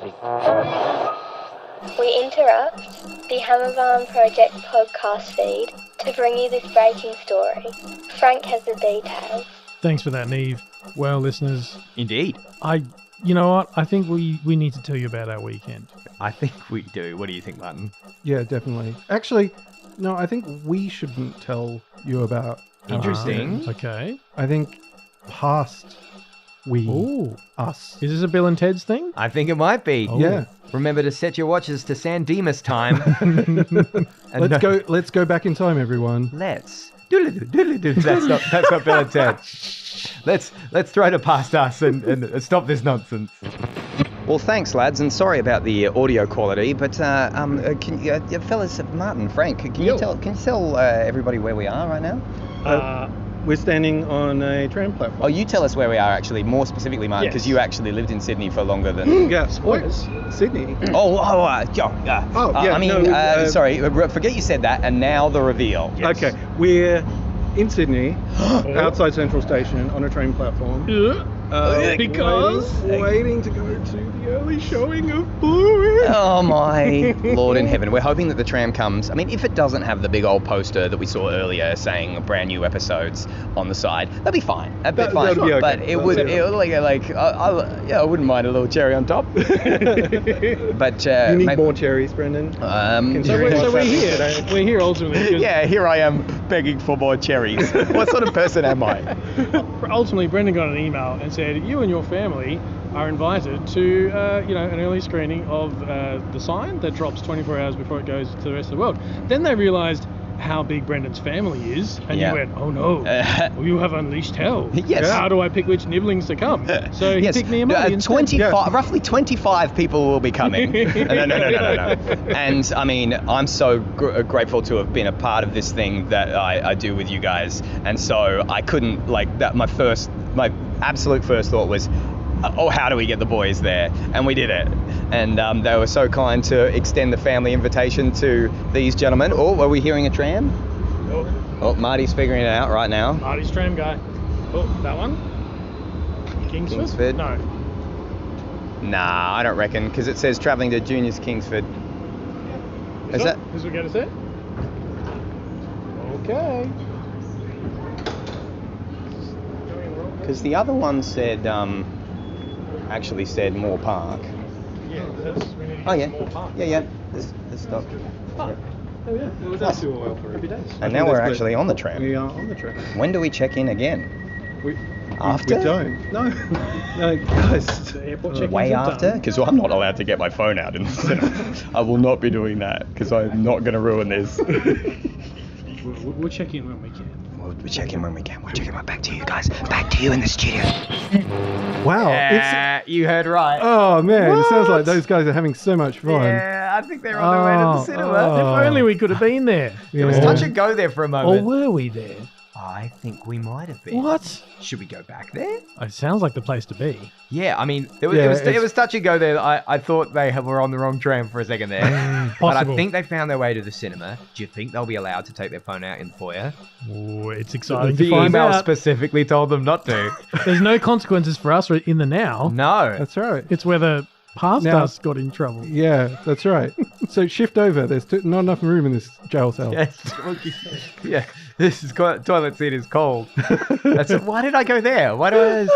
We interrupt the Hammerbarn Project podcast feed to bring you this breaking story. Frank has the details. Thanks for that, Neve. Well, listeners, Indeed. you know what? I think we need to tell you about our weekend. I think we do. What do you think, Martin? Yeah, definitely. Actually, no, I think we shouldn't tell you about our Interesting. weekend. Okay. I think past we, Ooh. us. Is this a Bill and Ted's thing? I think it might be. Oh. Yeah. Remember to set your watches to San Dimas time. And Let's go back in time, everyone. Let's. That's not Bill and Ted. Let's try to pass us and stop this nonsense. Well, thanks, lads, and sorry about the audio quality, but can you, fellas, Martin, Frank, can you tell everybody where we are right now? We're standing on a tram platform. Oh, you tell us where we are, actually, more specifically, Martin, because you actually lived in Sydney for longer than... Yeah, spoilers. Sydney. Sorry, forget you said that, and now the reveal. Yes. Okay, we're in Sydney, outside Central Station, on a train platform. Because? Waiting to go to the early showing of Bluey. Oh my Lord in heaven. We're hoping that the tram comes. I mean, if it doesn't have the big old poster that we saw earlier saying brand new episodes on the side, that'd be fine. That'd be fine. That'd be okay. But it would I wouldn't mind a little cherry on top. But You need more cherries, Brendan. So we're here. We're here ultimately. Yeah, here I am begging for more cherries. What sort of person am I? Ultimately, Brendan got an email and said, you and your family are invited to, an early screening of The Sign that drops 24 hours before it goes to the rest of the world. Then they realised how big Brendan's family is, and you went, oh no, you have unleashed hell. Yes. How do I pick which nibblings to come? So he picked me and Marty instead. Roughly 25 people will be coming. No. And I mean, I'm so grateful to have been a part of this thing that I do with you guys. And so I couldn't, my absolute first thought was, how do we get the boys there? And we did it. And they were so kind to extend the family invitation to these gentlemen. Oh, are we hearing a tram? Oh, Marty's figuring it out right now. Marty's tram guy. Oh, that one? Kingsford? No. Nah, I don't reckon, because it says travelling to Juniors Kingsford. Is that? Is what we're going to say? Okay. Because the other one said, actually said Moore Park. Yeah, we need to Oh get yeah, more park. yeah. This stop. Oh, yeah. Oh yeah, it was actually all for every day. And now we're actually on the tram. We are on the tram. When do we check in again? After? We don't. No, guys. The airport check-ins Way are after? done. Because I'm not allowed to get my phone out in the cinema. I will not be doing that because I'm not going to ruin this. We'll check in when we can. We'll check in when we can. We'll check in. Back to you guys. Back to you in the studio. Wow. You heard right. Oh man, it sounds What? like those guys are having so much fun. Yeah, I think they're on their way to the cinema. If only we could have been there. It was touch and go there for a Or moment. were we there? I think we might have been. What? Should we go back there? It sounds like the place to be. Yeah, I mean, it Yeah, was touch and go there. I thought they were on the wrong tram for a second there. But I Possible. think they found their way to the cinema. Do you think they'll be allowed to take their phone out in the foyer? Oh, it's exciting The to find email out. specifically told them not to. There's no consequences for us in the now. No. That's right. It's whether past Now- us got in trouble. Yeah, that's right. So shift over. There's not enough room in this jail cell. Yeah, this is toilet seat is cold. Why did I go there? Why do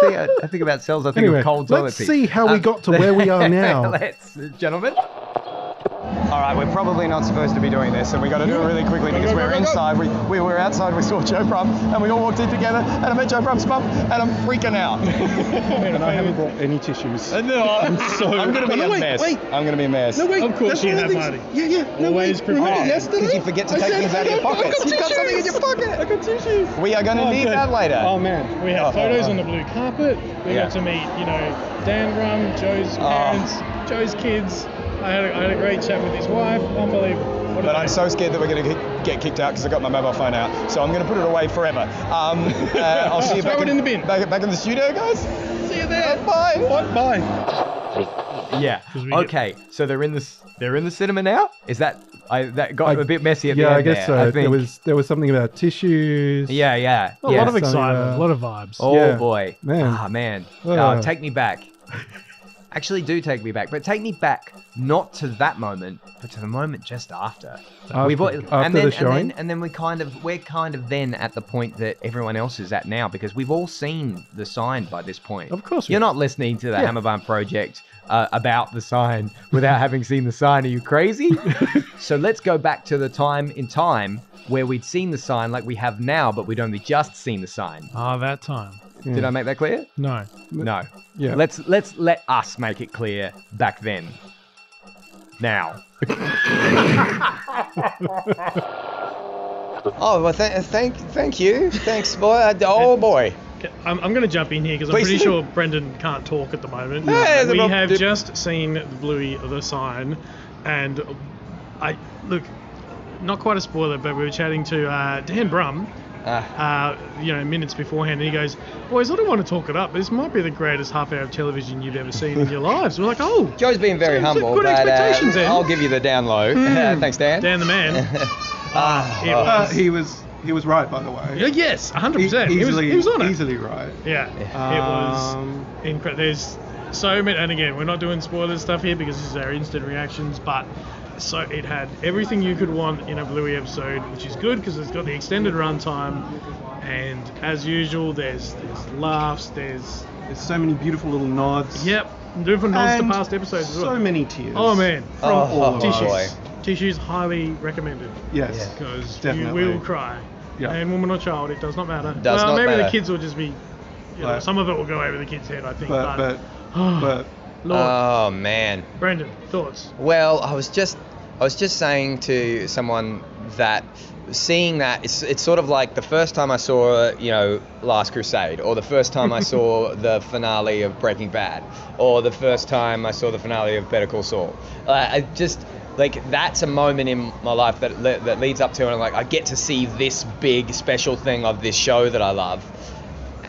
I think about cells? I think Anyway, of cold toilet let's seat. see how we got to where we are now. Let's, gentlemen. All right, we're probably not supposed to be doing this, and we got to do it really quickly because we're inside. We were outside. We saw Joe Brum, and we all walked in together. And I met Joe Brum's mum, and I'm freaking out. And I haven't brought any tissues. No, I'm gonna be a mess. wait. I'm gonna be a mess. No, wait. Of course that's you one have, the things- Marty. Yeah. No, Always wait. Remember prepared. yesterday? Because you forget to I take said, things out of your I got pockets. You've got tissues. something in your pocket. I got tissues. We are going to need good. that later. Oh man. We had photos on the blue carpet. We Yeah. got to meet, Dan Rum, Joe's parents, Joe's kids. I had a great chat with his wife. Unbelievable. What a But day. I'm so scared that we're going to get kicked out because I got my mobile phone out. So I'm going to put it away forever. I'll see you Throw back it in the bin. Back in the studio, guys. See you there. Bye. What? Bye. Yeah. 'Cause we Okay. So they're in the cinema now. Is that that got a bit messy at the Yeah, end I guess there, so. I think. There was something about tissues. Yeah. A lot of So, excitement, a lot of vibes. Oh Yeah. boy. Man. Ah man. Ah. Take me back. actually do take me back. But take me back not to that moment, but to the moment just after. After the showing? And then we're kind of then at the point that everyone else is at now, because we've all seen the sign by this point. Of course we You're have. not listening to the Hammerbarn Project about the sign without having seen the sign. Are you crazy? So let's go back to the time in time where we'd seen the sign like we have now, but we'd only just seen the sign. Ah, that time. Did I make that clear? No. No. Yeah. Let's let us make it clear back then. Now. Oh, well, thank you. Thanks, boy. Oh, boy. I'm going to jump in here because I'm Please pretty do. sure Brendan can't talk at the moment. Yeah, We the- have just seen the Bluey, the sign, and look, not quite a spoiler, but we were chatting to Dan Brum, minutes beforehand, and he goes, "Boys, I don't want to talk it up, but this might be the greatest half hour of television you've ever seen in your lives." We're like, "Oh, Joe's being very so humble, good but expectations then. I'll give you the down low. Thanks, Dan. Dan the man." He was right, by the way. Yes, 100%. He was on it. Easily right. Yeah, it was incredible. There's so many, and again, we're not doing spoiler stuff here because this is our instant reactions, but so it had everything you could want in a Bluey episode, which is good because it's got the extended runtime, and as usual, there's laughs, there's so many beautiful little nods. different nods to And past episodes as well. So many tears. Oh man, from all of tissues. us. Tissues highly recommended Yes. because you Definitely. will cry. Yeah. And woman or child, it does not matter. Does not maybe the matter. kids will just be. But- Some of it will go over the kid's head, I think. But Lord, Oh, man. Brendan, thoughts? Well, I was just saying to someone that seeing that it's sort of like the first time I saw Last Crusade, or the first time I saw the finale of Breaking Bad, or the first time I saw the finale of Better Call Saul. I just like that's a moment in my life that leads up to, and I'm like, I get to see this big special thing of this show that I love.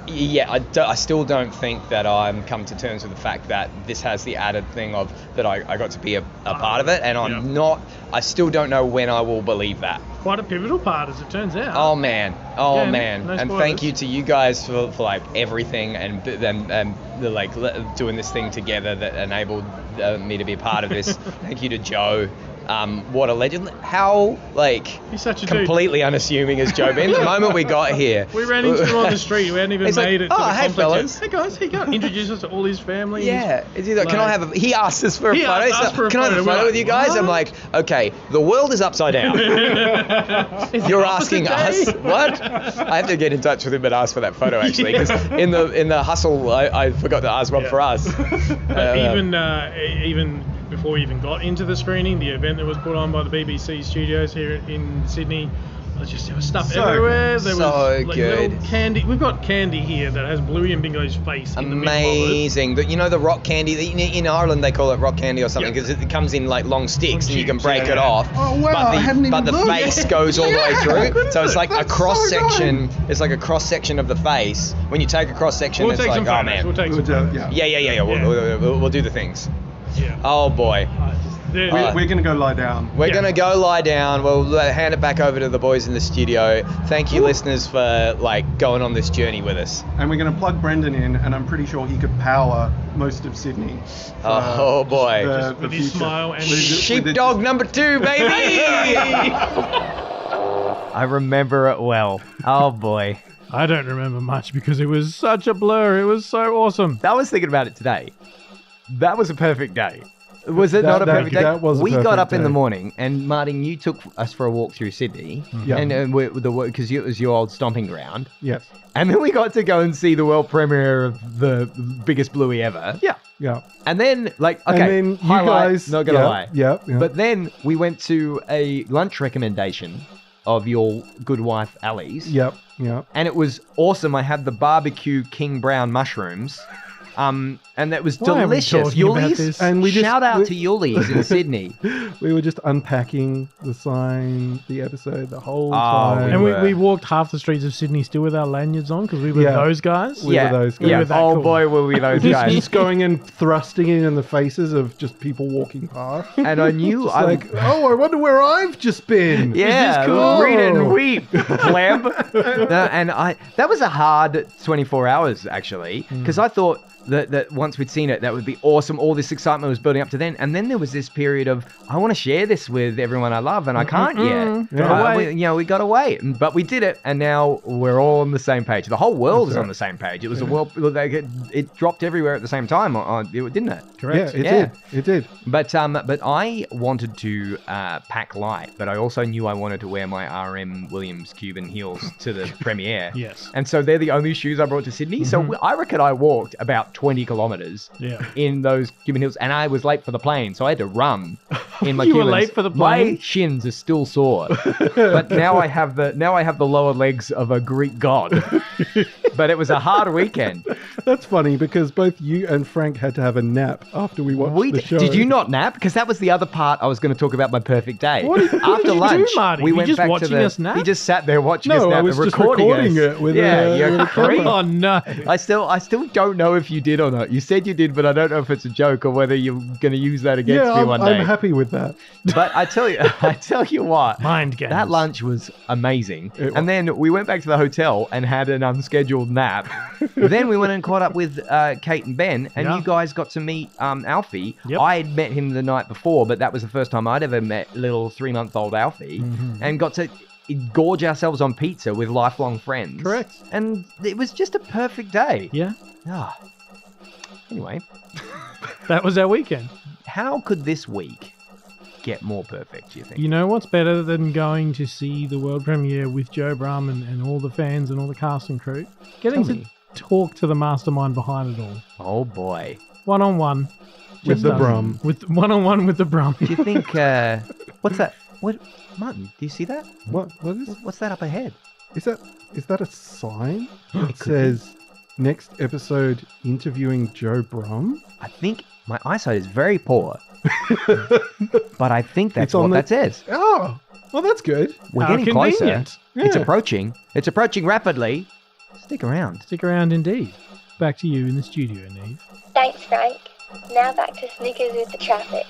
Yeah, I still don't think that I'm come to terms with the fact that this has the added thing of that I got to be a part of it, and I still don't know when I will believe that. Quite a pivotal part, as it turns out. Oh man, Yeah, man, no and spoilers. thank you to you guys for like everything and the, like doing this thing together that enabled me to be a part of this. Thank you to Joe. What a legend! How He's such a dude. completely unassuming has Joe been? The moment we got here, We ran into him on the street. We hadn't even It's like, made it to "Oh, the hey, complex fellas." yet. Hey guys, hey guys. Introduce us to all his family. Yeah, it's either, can I have a? He asked us for a He photo. asked us for a can I have a photo. photo We're with you guys? like, I'm like, okay, the world is upside down. You're asking us what? I have to get in touch with him and ask for that photo actually, because in the hustle, I forgot to ask Rob for us. But even before we even got into the screening, the event that was put on by the BBC studios here in Sydney, there was stuff So everywhere. good. There So was good. little candy. We've got candy here that has Bluey and Bingo's face in the middle of it. Amazing. The rock candy, in Ireland they call it rock candy or something, Yeah. because it comes in like long sticks and you can tubes, break yeah. it off. Oh, wow, But I hadn't the even looked. face goes all the way through. So it's like a That's cross so section. It's like a cross section of the face. When you take a cross section, We'll it's take like, some oh photos. man. We'll take We'll some do- photos. yeah. Yeah. We'll do the things. Yeah. Oh boy. We're going to go lie down. We're Yeah. going to go lie down. We'll hand it back over to the boys in the studio. Thank you, listeners, for going on this journey with us. And we're going to plug Brendan in, and I'm pretty sure he could power most of Sydney. Oh boy. With his smile and Sheepdog number 2, baby! I remember it well. Oh boy. I don't remember much because it was such a blur. It was so awesome. I was thinking about it today. That was a perfect day. Was it not a That- perfect day? that was a We got perfect up in the day. morning, and Martin, you took us for a walk through Sydney, Yeah. and because it was your old stomping ground. Yes. And then we got to go and see the world premiere of the biggest Bluey ever. Yeah. Yeah. And then, okay, And then you highlight, guys, not gonna lie. Yeah. But then we went to a lunch recommendation of your good wife Ali's. Yep. And it was awesome. I had the barbecue King Brown mushrooms. And that was Why are we delicious. talking about Yuli's. this? And we just- Shout out we- to Yuli's in Sydney. We were just unpacking the sign, the episode, the whole Oh, time. And were. we walked half the streets of Sydney still with our lanyards on because we were Yeah. those guys. We were those guys. Yeah. We were that Oh cool. boy, were we those just, guys. just going and thrusting it in the faces of just people walking past. And I knew Just I like, oh, I wonder where I've just been. Yeah, cool? read it and weep, pleb. No, and that was a hard 24 hours actually, because I thought that once we'd seen it, that would be awesome. All this excitement was building up to then. And then there was this period of, I want to share this with everyone I love, and I can't yet. Gotta wait. We got to wait. But we did it, and now we're all on the same page. The whole world is on the same page. It was a world, it dropped everywhere at the same time, didn't it? Correct. Yeah, it did. But I wanted to pack light, but I also knew I wanted to wear my RM Williams Cuban heels to the premiere. Yes. And so they're the only shoes I brought to Sydney. So I reckon I walked about 20 kilometers in those Cuban heels, and I was late for the plane, so I had to run in my You were Cubans. late for the plane? My shins are still sore, but now I have the lower legs of a Greek god. But it was a hard weekend. That's funny because both you and Frank had to have a nap after we watched the show. Did you not nap? Because that was the other part I was going to talk about my perfect day. What did After you do, lunch, Marty? we You went just back watching to the. us nap? He just sat there watching us No, nap I was and just recording us. it with you're a creep. Oh no. I still don't know if you did or not. You said you did, but I don't know if it's a joke or whether you're going to use that against me one day. I'm happy with that. But I tell you what, Mind games. that lunch was amazing. It was. And then we went back to the hotel and had an unscheduled nap. Then we went and caught up with Kate and Ben, and you guys got to meet Alfie. Yep. I had met him the night before, but that was the first time I'd ever met little 3-month-old Alfie, and got to gorge ourselves on pizza with lifelong friends. Correct. And it was just a perfect day. Yeah. Ah. Anyway, That was our weekend. how could this week get more perfect, do you think? You know what's better than going to see the world premiere with Joe Brum and all the fans and all the cast and crew? Getting Tell to me. talk to the mastermind behind it all. Oh boy. One-on-one. With the Brum. With one-on-one with the Brum. Do you think, what's that? What, Martin, do you see that? What is What's that up ahead? is that a sign? It could says next episode interviewing Joe Brum. I think my eyesight is very poor, but I think that's It's on what the- that says. Oh, well, that's good. We're How getting closer. convenient. It's Yeah. approaching. It's approaching rapidly. Stick around. Stick around indeed. Back to you in the studio, Neve. Thanks, Frank. Now back to Snickers with the traffic.